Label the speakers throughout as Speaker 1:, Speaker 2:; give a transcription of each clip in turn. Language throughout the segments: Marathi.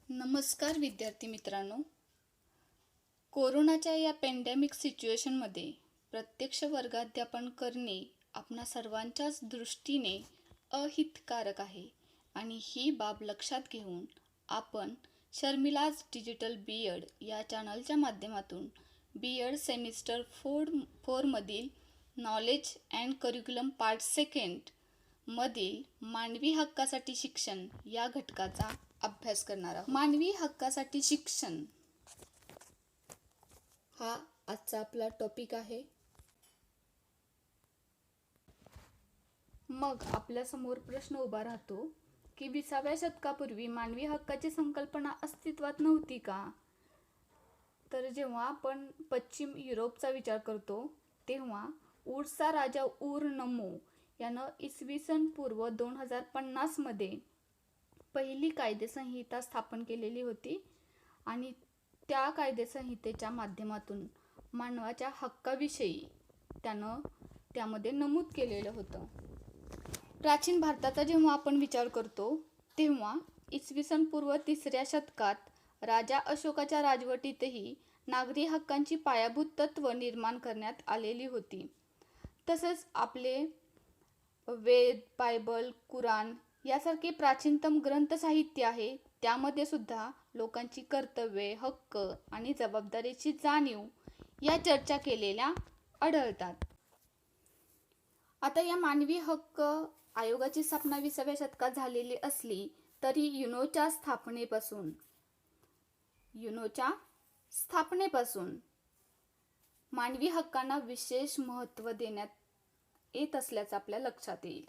Speaker 1: नमस्कार विद्यार्थी मित्रांनो. कोरोनाच्या या पॅन्डेमिक सिच्युएशनमध्ये प्रत्यक्ष वर्गाध्यापन करणे आपणा सर्वांच्याच दृष्टीने अहितकारक आहे आणि ही बाब लक्षात घेऊन आपण शर्मिलाज डिजिटल बी.एड या चॅनलच्या माध्यमातून बी.एड सेमिस्टर 4मधील knowledge and curriculum part second मधील मानवी हक्कासाठी शिक्षण या घटकाचा अभ्यास करणार आहोत. मानवी हक्कासाठी शिक्षण हा आजचा आपला टॉपिक आहे. मग आपल्यासमोर प्रश्न उभा राहतो की 20व्या शतकापूर्वी मानवी हक्काची संकल्पना अस्तित्वात नव्हती का? तर जेव्हा आपण पश्चिम युरोपचा विचार करतो तेव्हा ऊरचा राजा ऊर नमो यानं इसवी सन पूर्व 2050 मध्ये पहिली कायदेसंहिता स्थापन केलेली होती आणि त्या कायदेसंहितेच्या माध्यमातून मानवाच्या हक्काविषयी त्यानं त्यामध्ये नमूद केलेलं होतं. प्राचीन भारताचा जेव्हा आपण विचार करतो तेव्हा इसवी सन पूर्व 3ऱ्या शतकात राजा अशोकाच्या राजवटीतही नागरी हक्कांची पायाभूत तत्त्व निर्माण करण्यात आलेली होती. तसंच आपले वेद, बायबल, कुराण यासारखे प्राचीनतम ग्रंथ साहित्य आहे त्यामध्ये सुद्धा लोकांची कर्तव्ये, हक्क आणि जबाबदारीची जाणीव या चर्चा केलेल्या आढळतात. आता या मानवी हक्क आयोगाची स्थापना 20व्या शतकात झालेली असली तरी युनोच्या स्थापनेपासून मानवी हक्कांना विशेष महत्त्व देण्यात येत असल्याचं आपल्या लक्षात येईल.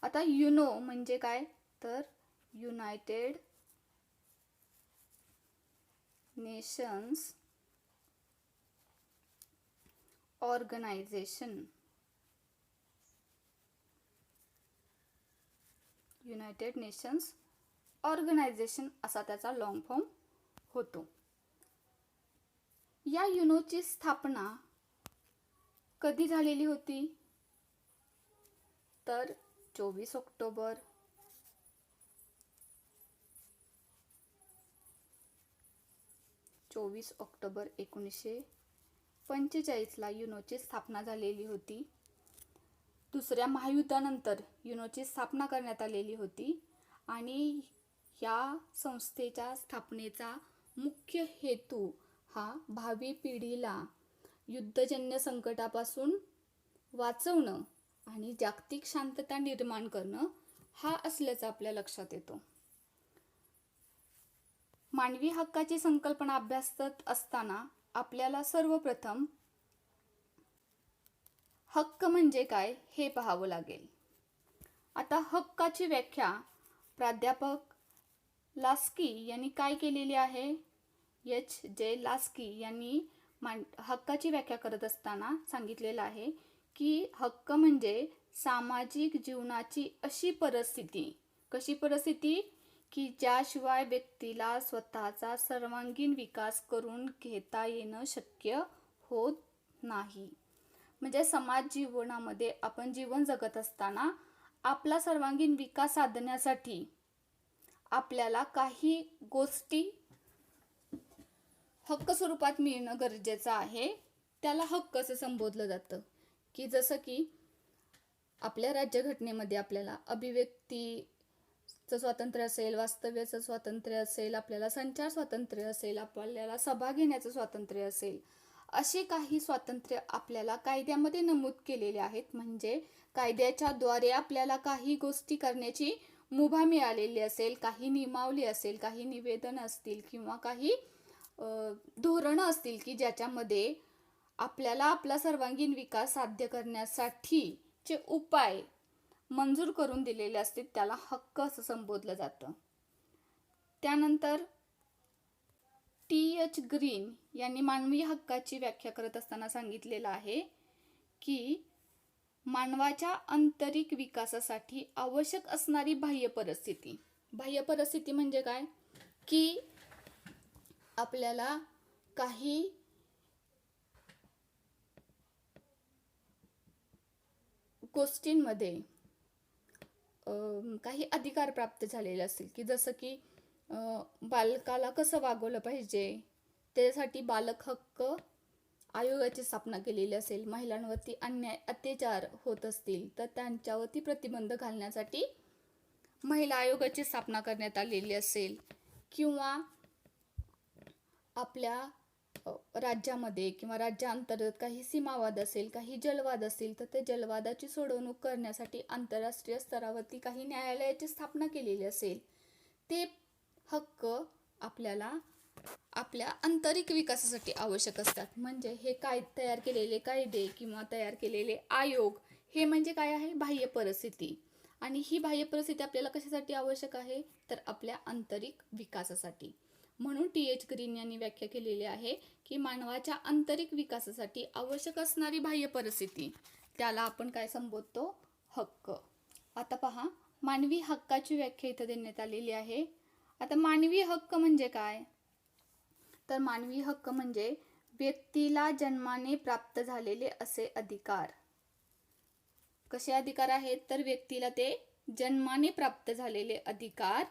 Speaker 1: आता युनो म्हणजे काय तर United Nations Organization. United Nations Organization असा त्याचा लॉंग फॉर्म होतो. या युनोची स्थापना कधी झालेली होती तर 24 ऑक्टोबर 1945 ला युनोची स्थापना झालेली होती. दुसऱ्या महायुद्धानंतर युनोची स्थापना करण्यात आलेली होती आणि या संस्थेच्या स्थापनेचा मुख्य हेतू हा भावी पिढीला युद्धजन्य संकटापासून वाचवणं आणि जागतिक शांतता निर्माण करणं हा असल्याचं आपल्या लक्षात येतो. मानवी हक्काची संकल्पना अभ्यासत असताना आपल्याला सर्वप्रथम हक्क म्हणजे काय हे पाहावं लागेल. आता हक्काची व्याख्या प्राध्यापक लास्की यांनी काय केलेली आहे? H.J. लास्की यांनी हक्काची व्याख्या करत असताना सांगितलेलं आहे की हक्क म्हणजे सामाजिक जीवनाची अशी परिस्थिती, कशी परिस्थिती की ज्याशिवाय व्यक्तीला स्वतःचा सर्वांगीण विकास करून घेता येणं शक्य होत नाही. म्हणजे समाज जीवनामध्ये आपण जीवन जगत असताना आपला सर्वांगीण विकास साधण्यासाठी आपल्याला काही गोष्टी हक्क स्वरूपात मिळणं गरजेचं आहे. त्याला हक्क असं संबोधलं जातं की जसं की आपल्या राज्यघटनेमध्ये आपल्याला अभिव्यक्तीचं स्वातंत्र्य असेल, वास्तव्याचं स्वातंत्र्य असेल, आपल्याला संचार स्वातंत्र्य असेल, आपल्याला सभा घेण्याचं स्वातंत्र्य असेल, असे काही स्वातंत्र्य आपल्याला कायद्यामध्ये नमूद केलेले आहेत. म्हणजे कायद्याच्या द्वारे आपल्याला काही गोष्टी करण्याची मुभा मिळालेली असेल, काही नियमावली असेल, काही निवेदन असतील किंवा काही धोरणं असतील की ज्याच्यामध्ये आपल्याला आपला सर्वांगीण विकास साध्य करण्यासाठीचे उपाय मंजूर करून दिलेले असतील, त्याला हक्क असं संबोधलं जातं. त्यानंतर T.H. ग्रीन यांनी मानवी हक्काची व्याख्या करत असताना सांगितलेलं आहे की मानवाच्या आंतरिक विकासासाठी आवश्यक असणारी बाह्य परिस्थिती म्हणजे काय की आपल्याला काही गोष्टींमध्ये काही अधिकार प्राप्त झालेले असतील की जसं की बालकाला कसं वागवलं पाहिजे, त्यासाठी बालक हक्क आयोगाची स्थापना केलेली असेल. महिलांवरती अन्याय अत्याचार होत असतील तर त्यांच्यावरती प्रतिबंध घालण्यासाठी महिला आयोगाची स्थापना करण्यात आलेली असेल. किंवा आपल्या राज्यामध्ये किंवा राज्यांतर्गत काही सीमावाद असेल, काही जलवाद असतील तर ते जलवादाची सोडवणूक करण्यासाठी आंतरराष्ट्रीय स्तरावरती काही न्यायालयाची स्थापना केलेली असेल. ते हक्क आपल्याला आपल्या आंतरिक विकासासाठी आवश्यक असतात. म्हणजे हे तयार केलेले कायदे किंवा तयार केलेले आयोग हे म्हणजे काय आहे, बाह्य परिस्थिती. आणि ही बाह्य परिस्थिती आपल्याला कशासाठी आवश्यक आहे, तर आपल्या आंतरिक विकासासाठी. म्हणून टी.एच. ग्रीन यांनी व्याख्या केलेली आहे की मानवाच्या आंतरिक विकासासाठी आवश्यक असणारी बाह्य परिस्थिती त्याला आपण काय संबोधतो, हक्क. आता पहा, मानवी हक्काची व्याख्या इथं देण्यात आलेली आहे. आता मानवी हक्क म्हणजे काय, तर मानवी हक्क म्हणजे व्यक्तीला जन्माने प्राप्त झालेले असे अधिकार. कसे अधिकार आहेत, तर व्यक्तीला ते जन्माने प्राप्त झालेले अधिकार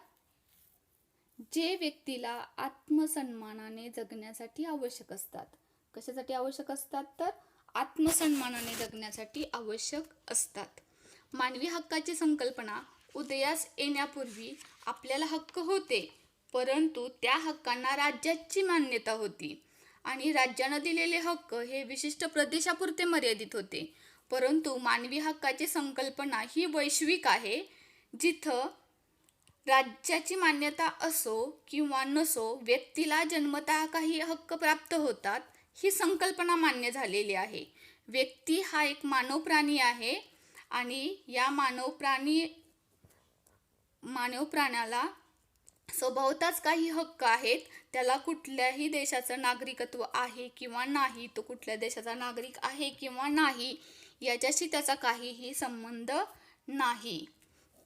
Speaker 1: जे व्यक्तीला आत्मसन्मानाने जगण्यासाठी आवश्यक असतात. कशासाठी आवश्यक असतात, तर आत्मसन्मानाने जगण्यासाठी आवश्यक असतात. मानवी हक्काची संकल्पना उदयास येण्यापूर्वी आपल्याला हक्क होते, परंतु त्या हक्कांना राज्याची मान्यता होती आणि राज्यानं दिलेले हक्क हे विशिष्ट प्रदेशापुरते मर्यादित होते. परंतु मानवी हक्काची संकल्पना ही वैश्विक आहे, जिथं राज्याची मान्यता असो किंवा नसो, व्यक्तीला जन्मतः काही हक्क प्राप्त होतात. ही संकल्पना मान्य झालेली आहे. व्यक्ती हा एक मानव प्राणी आहे आणि या मानव प्राण्याला स्वभावतःच काही हक्क आहेत. त्याला कुठल्याही देशाचं नागरिकत्व आहे किंवा नाही, तो कुठल्या देशाचा नागरिक आहे किंवा नाही याच्याशी त्याचा काहीही संबंध नाही.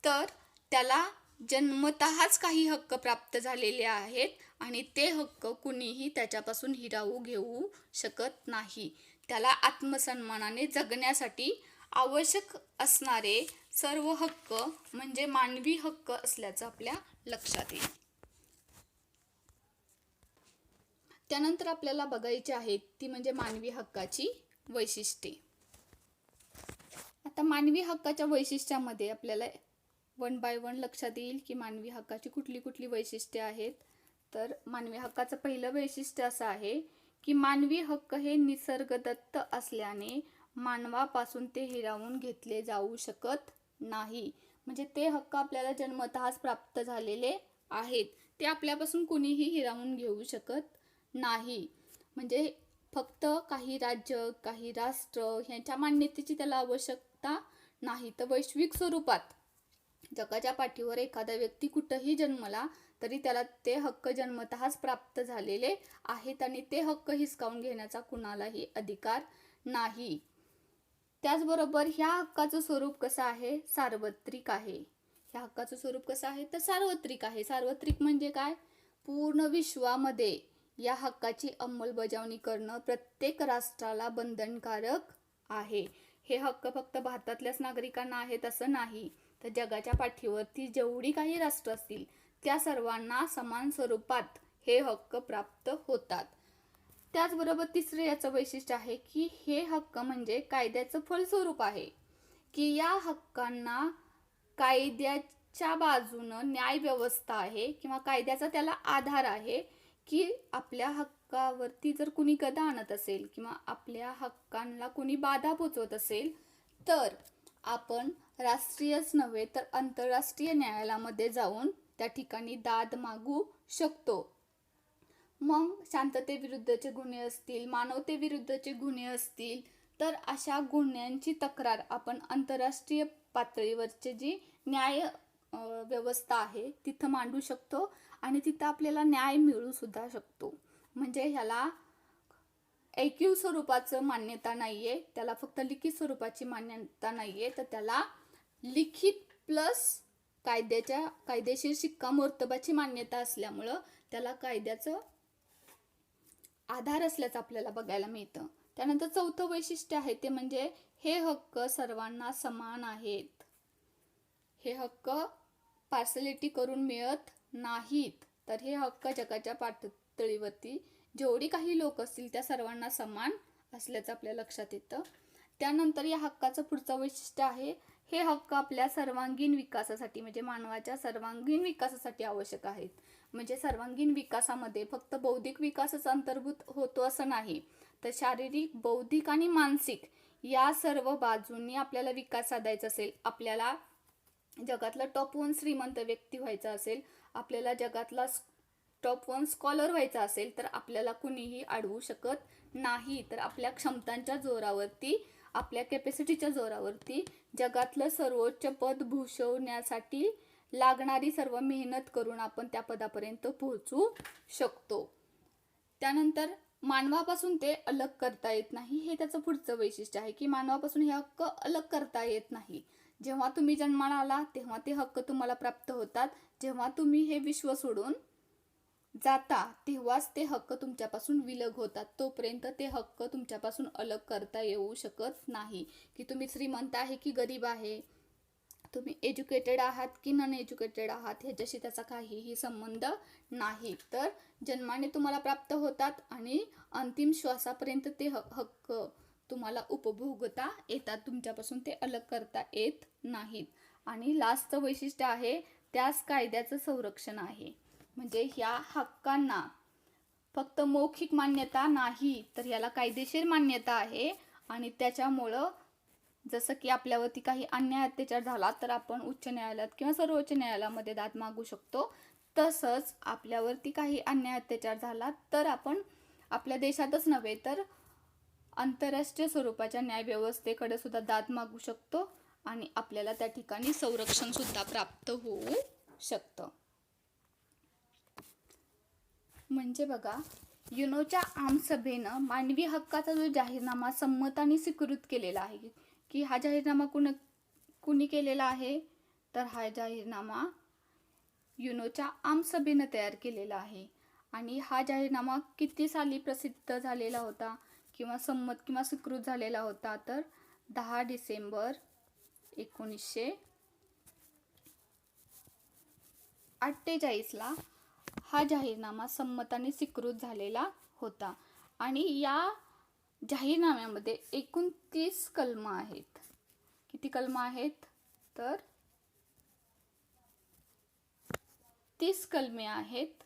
Speaker 1: तर त्याला जन्मतःच काही हक्क प्राप्त झालेले आहेत आणि ते हक्क कुणीही त्याच्यापासून हिरावून घेऊ शकत नाही. त्याला आत्मसन्मानाने जगण्यासाठी आवश्यक असणारे सर्व हक्क म्हणजे मानवी हक्क असल्याचं आपल्या लक्षात येईल. त्यानंतर आपल्याला बघायची आहेत ती म्हणजे मानवी हक्काची वैशिष्ट्ये. आता मानवी हक्काच्या वैशिष्ट्यामध्ये आपल्याला 1 बाय 1 लक्षात येईल की मानवी हक्काची कुठली कुठली वैशिष्ट्ये आहेत. तर मानवी हक्काचं पहिलं वैशिष्ट्य असं आहे की मानवी हक्क हे निसर्गदत्त असल्याने मानवापासून ते हिरावून घेतले जाऊ शकत नाही. म्हणजे ते हक्क आपल्याला जन्मतःच प्राप्त झालेले आहेत, ते आपल्यापासून कुणीही हिरावून घेऊ शकत नाही. म्हणजे फक्त काही राज्य, काही राष्ट्र ह्यांच्या मान्यतेची त्याला आवश्यकता नाही, तर वैश्विक स्वरूपात जगाच्या पाठीवर एखादा व्यक्ती कुठंही जन्मला तरी त्याला ते हक्क जन्मतःच प्राप्त झालेले आहेत आणि ते हक्क हिसकावून घेण्याचा कुणालाही अधिकार नाही. त्याचबरोबर ह्या हक्काचं स्वरूप कसं आहे, सार्वत्रिक आहे. ह्या हक्काचं स्वरूप कसं आहे, तर सार्वत्रिक आहे. सार्वत्रिक म्हणजे काय, पूर्ण विश्वामध्ये या हक्काची अंमलबजावणी करणं प्रत्येक राष्ट्राला बंधनकारक आहे. हे हक्क फक्त भारतातल्याच नागरिकांना आहेत असं नाही, तर जगाच्या पाठीवरती जेवढी काही राष्ट्र असतील त्या सर्वांना समान स्वरूपात हे हक्क प्राप्त होतात. त्याचबरोबर तिसरं याचं वैशिष्ट्य आहे की हे हक्क म्हणजे कायद्याचं फलस्वरूप आहे, की या हक्कांना कायद्याच्या बाजूनं न्याय व्यवस्था आहे किंवा कायद्याचा त्याला आधार आहे, की आपल्या हक्कावरती जर कुणी गदा आणत असेल किंवा आपल्या हक्कांना कुणी बाधा पोचवत असेल तर आपण राष्ट्रीयच नव्हे तर आंतरराष्ट्रीय न्यायालयामध्ये जाऊन त्या ठिकाणी दाद मागू शकतो. मग शांततेविरुद्धचे गुन्हे असतील, मानवतेविरुद्धचे गुन्हे असतील तर अशा गुन्ह्यांची तक्रार आपण आंतरराष्ट्रीय पातळीवरचे जी न्याय व्यवस्था आहे तिथं मांडू शकतो आणि तिथं आपल्याला न्याय मिळू सुद्धा शकतो. म्हणजे ह्याला ऐकीव स्वरूपाचं मान्यता नाहीये, त्याला फक्त लिखित स्वरूपाची मान्यता नाहीये, तर त्याला लिखित प्लस कायदेशीर शिक्कामोर्तबाची मान्यता असल्यामुळं त्याला कायद्याचं आधार असल्याचं आपल्याला बघायला मिळतं. त्यानंतर चौथं वैशिष्ट्य आहे ते म्हणजे हे हक्क सर्वांना समान आहेत. हे हक्क पार्सलिटी करून मिळत नाहीत, तर हे हक्क जगाच्या पातळीवरती जेवढी काही लोक असतील त्या सर्वांना समान असल्याचं आपल्या लक्षात येतं. त्यानंतर या हक्काचं पुढचं वैशिष्ट्य आहे, हे हक्क आपल्या सर्वांगीण विकासासाठी म्हणजे मानवाच्या सर्वांगीण विकासासाठी आवश्यक आहेत. म्हणजे सर्वांगीण विकासामध्ये फक्त बौद्धिक विकासच अंतर्भूत होतो असं नाही, तर शारीरिक, बौद्धिक आणि मानसिक या सर्व बाजूंनी आपल्याला विकास साधायचा असेल, आपल्याला जगातला टॉप 1 श्रीमंत व्यक्ती व्हायचा असेल, आपल्याला जगातला टॉप 1 स्कॉलर व्हायचा असेल, तर आपल्याला कुणीही अडवू शकत नाही. तर आपल्या क्षमतांच्या जोरावरती, आपल्या कॅपॅसिटीच्या जोरावरती जगातलं सर्वोच्च पद भूषवण्यासाठी लागणारी सर्व मेहनत करून आपण त्या पदापर्यंत पोहोचू शकतो. त्यानंतर मानवापासून ते अलग करता येत नाही, हे त्याचं पुढचं वैशिष्ट्य आहे की मानवापासून हे हक्क अलग करता येत नाही. जेव्हा तुम्ही जन्माला आला तेव्हा ते हक्क तुम्हाला प्राप्त होतात, जेव्हा तुम्ही हे विश्व सोडून जाता तेव्हाच ते हक्क तुमच्यापासून विलग होतात. तोपर्यंत ते हक्क तुमच्यापासून अलग करता येऊ शकत नाही. की तुम्ही श्रीमंत आहे की गरीब आहे, तुम्ही एज्युकेटेड आहात की नॉन एज्युकेटेड आहात, ह्याच्याशी त्याचा काहीही संबंध नाही. तर जन्माने तुम्हाला प्राप्त होतात आणि अंतिम श्वासापर्यंत ते हक्क तुम्हाला उपभोगता येतात, तुमच्यापासून ते अलग करता येत नाहीत. आणि लास्टचं वैशिष्ट्य आहे, त्यास कायद्याचं संरक्षण आहे. म्हणजे ह्या हक्कांना फक्त मौखिक मान्यता नाही, तर याला कायदेशीर मान्यता आहे. आणि त्याच्यामुळं जसं की आपल्यावरती काही अन्याय अत्याचार झाला तर आपण उच्च न्यायालयात किंवा सर्वोच्च न्यायालयामध्ये दाद मागू शकतो. तसंच आपल्यावरती काही अन्याय अत्याचार झाला तर आपण आपल्या देशातच नव्हे तर आंतरराष्ट्रीय स्वरूपाच्या न्यायव्यवस्थेकडे सुद्धा दाद मागू शकतो आणि आपल्याला त्या ठिकाणी संरक्षण सुद्धा प्राप्त होऊ शकतं. म्हणजे बघा, युनोच्या आमसभेनं मानवी हक्काचा जो जाहीरनामा संमताने स्वीकृत केलेला आहे, की हा जाहीरनामा कुणी केलेला आहे, तर हा जाहीरनामा युनोच्या आमसभेनं तयार केलेला आहे. आणि हा जाहीरनामा किती साली प्रसिद्ध झालेला होता किंवा संमत किंवा स्वीकृत झालेला होता, तर 10 डिसेंबर 1948ला हा जाहीरनामा संमताने स्वीकृत झालेला होता. आणि या जाहीरनाम्यामध्ये एकूण 30 कलमं आहेत. किती कलमं आहेत, तर 30 कलमे आहेत.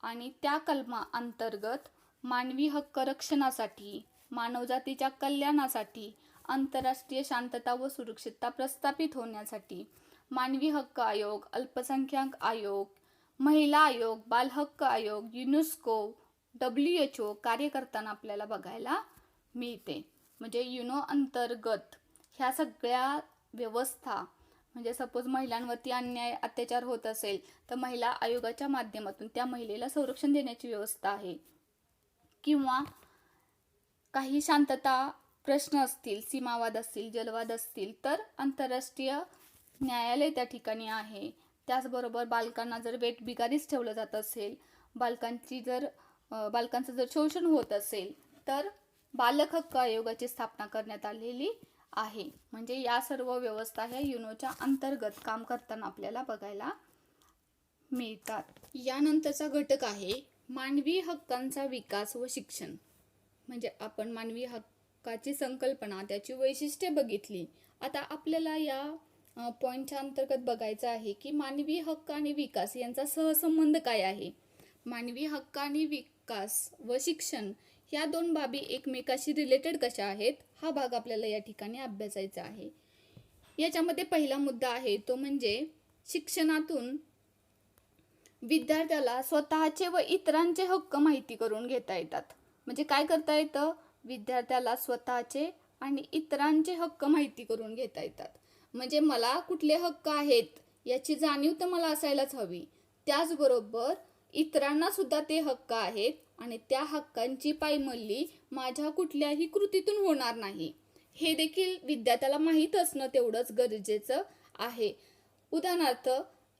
Speaker 1: आणि त्या कलमा अंतर्गत मानवी हक्क रक्षणासाठी, मानवजातीच्या कल्याणासाठी, आंतरराष्ट्रीय शांतता व सुरक्षितता प्रस्थापित होण्यासाठी मानवी हक्क आयोग, अल्पसंख्याक आयोग, महिला आयोग, बालहक्क आयोग, युनेस्को, WHO कार्य करताना आपल्याला बघायला मिळते. म्हणजे युनो अंतर्गत ह्या सगळ्या व्यवस्था, म्हणजे सपोज महिलांवरती अन्याय अत्याचार होत असेल तर महिला आयोगाच्या माध्यमातून त्या महिलेला संरक्षण देण्याची व्यवस्था आहे. किंवा काही शांतता प्रश्न असतील, सीमावाद असतील, जलवाद असतील, तर आंतरराष्ट्रीय न्यायालय त्या ठिकाणी आहे. त्याचबरोबर बालकांना जर वेठबिगारीच ठेवलं जात असेल, बालकांचं जर शोषण होत असेल, तर बालक हक्क आयोगाची स्थापना करण्यात आलेली आहे. म्हणजे या सर्व व्यवस्था ह्या युनोच्या अंतर्गत काम करताना आपल्याला बघायला मिळतात. यानंतरचा घटक आहे मानवी हक्कांचा विकास व शिक्षण. म्हणजे आपण मानवी हक्काची संकल्पना, त्याची वैशिष्ट्ये बघितली. आता आपल्याला या पॉईंटच्या अंतर्गत बघायचं आहे की मानवी हक्क आणि विकास यांचा सहसंबंध काय आहे. मानवी हक्क आणि विकास व शिक्षण ह्या दोन बाबी एकमेकाशी रिलेटेड कशा आहेत, हा भाग आपल्याला या ठिकाणी अभ्यासायचा आहे. याच्यामध्ये पहिला मुद्दा आहे तो म्हणजे शिक्षणातून विद्यार्थ्याला स्वतःचे व इतरांचे हक्क माहिती करून घेता येतात. म्हणजे काय करता येतं, विद्यार्थ्याला स्वतःचे आणि इतरांचे हक्क माहिती करून घेता येतात. म्हणजे मला कुठले हक्क आहेत याची जाणीव तर मला असायलाच हवी, त्याचबरोबर इतरांना सुद्धा ते हक्क आहेत आणि त्या हक्कांची पायमल्ली माझ्या कुठल्याही कृतीतून होणार नाही, हे देखील विद्यार्थ्याला माहीत असणं तेवढंच गरजेचं आहे. उदाहरणार्थ,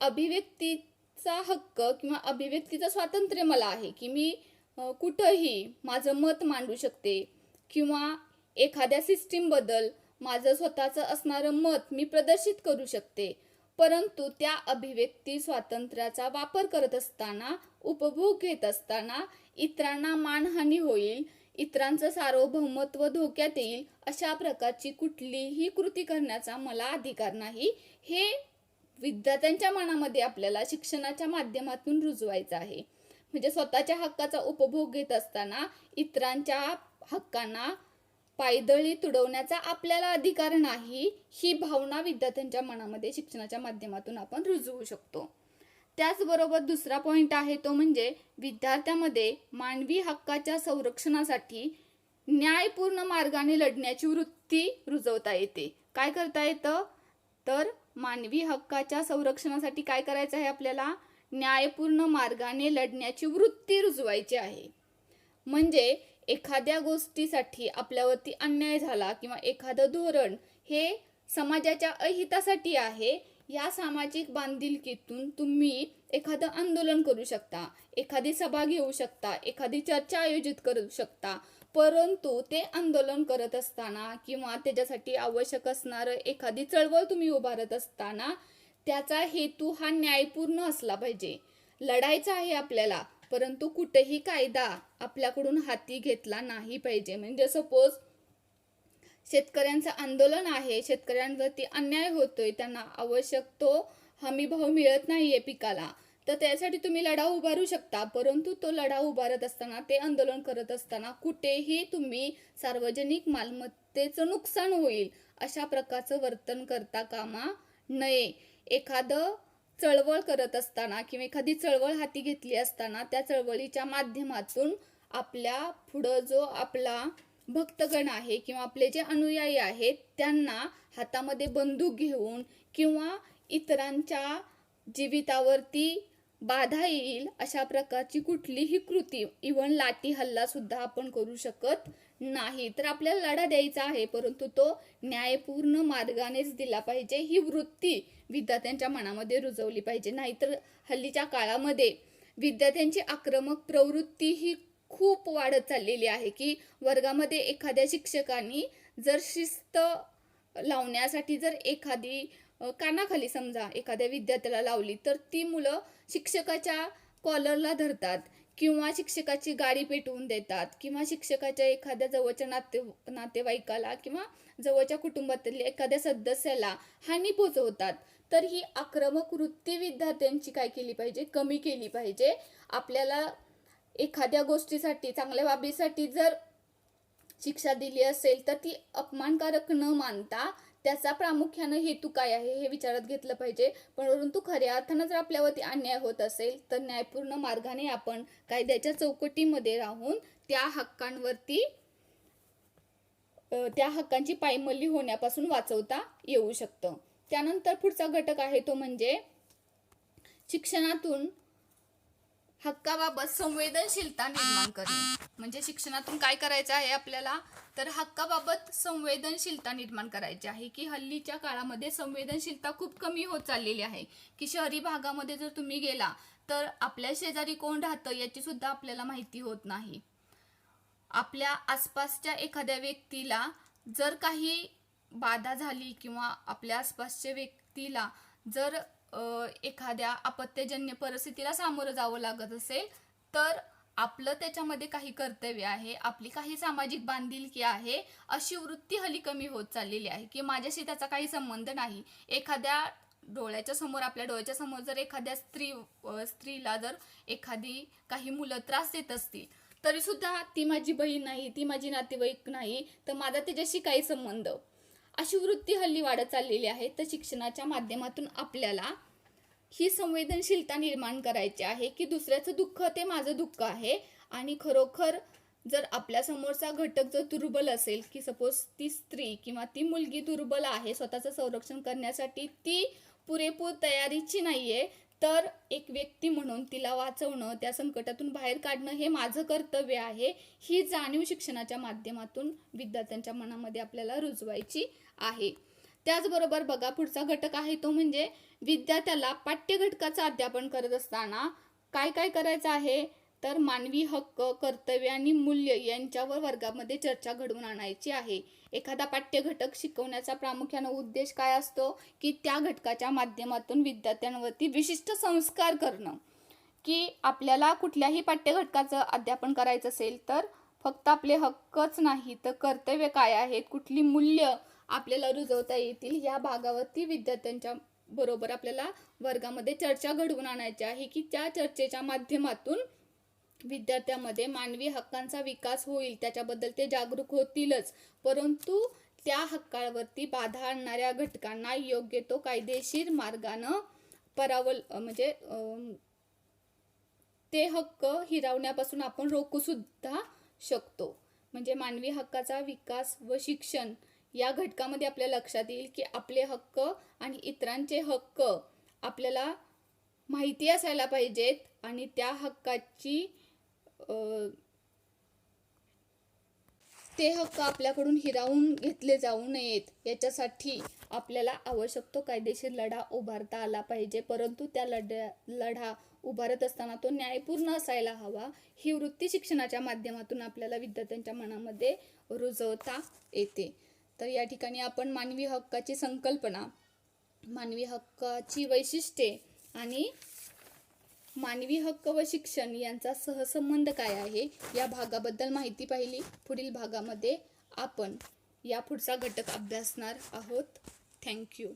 Speaker 1: अभिव्यक्तीचा हक्क किंवा अभिव्यक्तीचं स्वातंत्र्य मला आहे की मी कुठंही माझं मत मांडू शकते किंवा एखाद्या सिस्टीमबद्दल माझं स्वतःचं असणारं मत मी प्रदर्शित करू शकते. परंतु त्या अभिव्यक्ती स्वातंत्र्याचा वापर करत असताना, उपभोग घेत असताना इतरांना मानहानी होईल, इतरांचं सार्वभौमत्व धोक्यात येईल अशा प्रकारची कुठलीही कृती करण्याचा मला अधिकार नाही, हे विद्यार्थ्यांच्या मनामध्ये आपल्याला शिक्षणाच्या माध्यमातून रुजवायचं आहे. म्हणजे स्वतःच्या हक्काचा उपभोग घेत असताना इतरांच्या हक्कांना पायदळी तुडवण्याचा आपल्याला अधिकार नाही, ही भावना विद्यार्थ्यांच्या मनामध्ये शिक्षणाच्या माध्यमातून आपण रुजवू शकतो. त्याचबरोबर दुसरा पॉइंट आहे तो म्हणजे विद्यार्थ्यामध्ये मानवी हक्काच्या संरक्षणासाठी न्यायपूर्ण मार्गाने लढण्याची वृत्ती रुजवता येते. काय करता येतं तर मानवी हक्काच्या संरक्षणासाठी काय करायचं आहे आपल्याला, न्यायपूर्ण मार्गाने लढण्याची वृत्ती रुजवायची आहे. म्हणजे एखाद्या गोष्टीसाठी आपल्यावरती अन्याय झाला किंवा एखादं धोरण हे समाजाच्या अहितासाठी आहे, या सामाजिक बांधिलकीतून तुम्ही एखादं आंदोलन करू शकता, एखादी सभा घेऊ शकता, एखादी चर्चा आयोजित करू शकता. परंतु ते आंदोलन करत असताना किंवा त्याच्यासाठी आवश्यक असणारं एखादी चळवळ तुम्ही उभारत असताना त्याचा हेतू हा न्यायपूर्ण असला पाहिजे. लढायचं आहे आपल्याला, परंतु कुठेही कायदा आपल्याकडून हाती घेतला नाही पाहिजे. म्हणजे सपोज शेतकऱ्यांचं आंदोलन आहे, शेतकऱ्यांवरती अन्याय होतोय, त्यांना आवश्यक तो हमीभाव मिळत नाहीये पिकाला, तर त्यासाठी तुम्ही लढा उभारू शकता. परंतु तो लढा उभारत असताना, ते आंदोलन करत असताना कुठेही तुम्ही सार्वजनिक मालमत्तेचं नुकसान होईल अशा प्रकारचं वर्तन करता कामा नये. एखादं चळवळ करत असताना किंवा एखादी चळवळ हाती घेतली असताना त्या चळवळीच्या माध्यमातून आपल्या पुढं जो आपला भक्तगण आहे किंवा आपले जे अनुयायी आहेत त्यांना हातामध्ये बंदूक घेऊन किंवा इतरांच्या जीवितावरती बाधा येईल अशा प्रकारची कुठलीही कृती, इव्हन लाठी हल्ला सुद्धा आपण करू शकत नाही. तर आपल्याला लढा द्यायचा आहे, परंतु तो न्यायपूर्ण मार्गानेच दिला पाहिजे, ही वृत्ती विद्यार्थ्यांच्या मनामध्ये रुजवली पाहिजे. नाहीतर हल्लीच्या काळामध्ये विद्यार्थ्यांची आक्रमक प्रवृत्ती ही खूप वाढत चाललेली आहे की वर्गामध्ये एखाद्या शिक्षकांनी जर शिस्त लावण्यासाठी जर एखादी कानाखाली समजा एखाद्या विद्यार्थ्याला लावली तर ती मुलं शिक्षकाच्या कॉलरला धरतात किंवा शिक्षकाची गाडी पेटवून देतात किंवा शिक्षकाच्या एखाद्या जवळच्या नातेवाईकाला किंवा जवळच्या कुटुंबातील एखाद्या सदस्याला हानी पोचवतात. तर ही आक्रमक वृत्ती विद्यार्थ्यांची काय केली पाहिजे, कमी केली पाहिजे. आपल्याला एखाद्या गोष्टीसाठी, चांगल्या बाबीसाठी जर शिक्षा दिली असेल तर ती अपमानकारक न मानता त्याचा प्रामुख्याने हेतू काय आहे हे विचारात घेतलं पाहिजे. परंतु खऱ्या अर्थानं जर आपल्यावरती अन्याय होत असेल तर न्यायपूर्ण मार्गाने आपण कायद्याच्या चौकटीमध्ये राहून त्या हक्कांची पायमल्ली होण्यापासून वाचवता येऊ शकतं. त्यानंतर पुढचा घटक आहे तो म्हणजे शिक्षणातून हक्काबाबत संवेदनशीलता निर्माण करणे. म्हणजे शिक्षणातून काय करायचं आहे आपल्याला तर हक्काबाबत संवेदनशीलता निर्माण करायची आहे की हल्लीच्या काळामध्ये संवेदनशीलता खूप कमी होत चाललेली आहे. की शहरी भागामध्ये जर तुम्ही गेला तर आपल्या शेजारी कोण राहतं याची सुद्धा आपल्याला माहिती होत नाही. आपल्या आसपासच्या एखाद्या व्यक्तीला जर काही बाधा झाली किंवा आपल्या आसपासच्या व्यक्तीला जर एखाद्या आपत्तीजन्य परिस्थितीला सामोरं जावं लागत असेल तर आपलं त्याच्यामध्ये काही कर्तव्य आहे, आपली काही सामाजिक बांधिलकी आहे, अशी वृत्ती हल्ली कमी होत चाललेली आहे की माझ्याशी त्याचा काही संबंध नाही. एखाद्या डोळ्याच्या समोर, आपल्या डोळ्याच्या समोर जर एखाद्या स्त्रीला जर एखादी काही मुलं त्रास देत असतील तरी सुद्धा ती माझी बहीण नाही, ती माझी नातेवाईक नाही, तर माझा त्याच्याशी काही संबंध, अशी वृत्ती हल्ली वाढत चाललेली आहे. तर शिक्षणाच्या माध्यमातून आपल्याला ही संवेदनशीलता निर्माण करायची आहे की दुसऱ्याचं दुःख ते माझं दुःख आहे आणि खरोखर जर आपल्या समोरचा घटक जर दुर्बल असेल की सपोज ती स्त्री किंवा ती मुलगी दुर्बल आहे, स्वतःचं संरक्षण करण्यासाठी ती पुरेपूर तयारीची नाहीये, तर एक व्यक्ती म्हणून तिला वाचवणं, त्या संकटातून बाहेर काढणं हे माझं कर्तव्य आहे, ही जाणीव शिक्षणाच्या माध्यमातून विद्यार्थ्यांच्या मनामध्ये आपल्याला रुजवायची आहे. त्याचबरोबर बघा पुढचा घटक आहे तो म्हणजे विद्यार्थ्याला पाठ्यघटकाचं अध्यापन करत असताना काय काय करायचं आहे तर मानवी हक्क, कर्तव्य आणि मूल्य यांच्यावर वर्गामध्ये चर्चा घडवून आणायची आहे. एखादा पाठ्यघटक शिकवण्याचा प्रामुख्याने उद्देश काय असतो की त्या घटकाच्या माध्यमातून विद्यार्थ्यांवरती विशिष्ट संस्कार करणं. की आपल्याला कुठल्याही पाठ्यघटकाचं अध्यापन करायचं असेल तर फक्त आपले हक्कच नाही तर कर्तव्य काय आहेत, कुठली मूल्य आपल्याला रुजवता येतील या भागावरती विद्यार्थ्यांच्या बरोबर आपल्याला वर्गामध्ये चर्चा घडवून आणायची आहे की त्या चर्चेच्या माध्यमातून विद्यार्थ्यांमध्ये मानवी हक्कांचा विकास होईल, त्याच्याबद्दल ते जागरूक होतीलच, परंतु त्या हक्कावरती बाधा आणणाऱ्या घटकांना योग्य तो कायदेशीर मार्गानं म्हणजे ते हक्क हिरावण्यापासून आपण रोखू सुद्धा शकतो. म्हणजे मानवी हक्काचा विकास व शिक्षण या घटकामध्ये आपल्या लक्षात येईल की आपले हक्क आणि इतरांचे हक्क आपल्याला माहिती असायला पाहिजेत आणि त्या हक्काची ते हक्क आपल्याकडून हिरावून घेतले जाऊ नयेत याच्यासाठी आपल्याला आवश्यक तो कायदेशीर लढा उभारता आला पाहिजे. परंतु त्या लढा उभारत असताना तो न्यायपूर्ण असायला हवा. ही वृत्ती शिक्षणाच्या माध्यमातून आपल्याला विद्यार्थ्यांच्या मनामध्ये रुजवता येते. तर या ठिकाणी आपण मानवी हक्काची संकल्पना, मानवी हक्काची वैशिष्ट्ये आणि मानवी हक्क व शिक्षण यांचा सहसंबंध काय आहे या भागाबद्दल माहिती पाहिली. पुढील भागामध्ये आपण या पुढचा घटक अभ्यासणार आहोत. थँक्यू.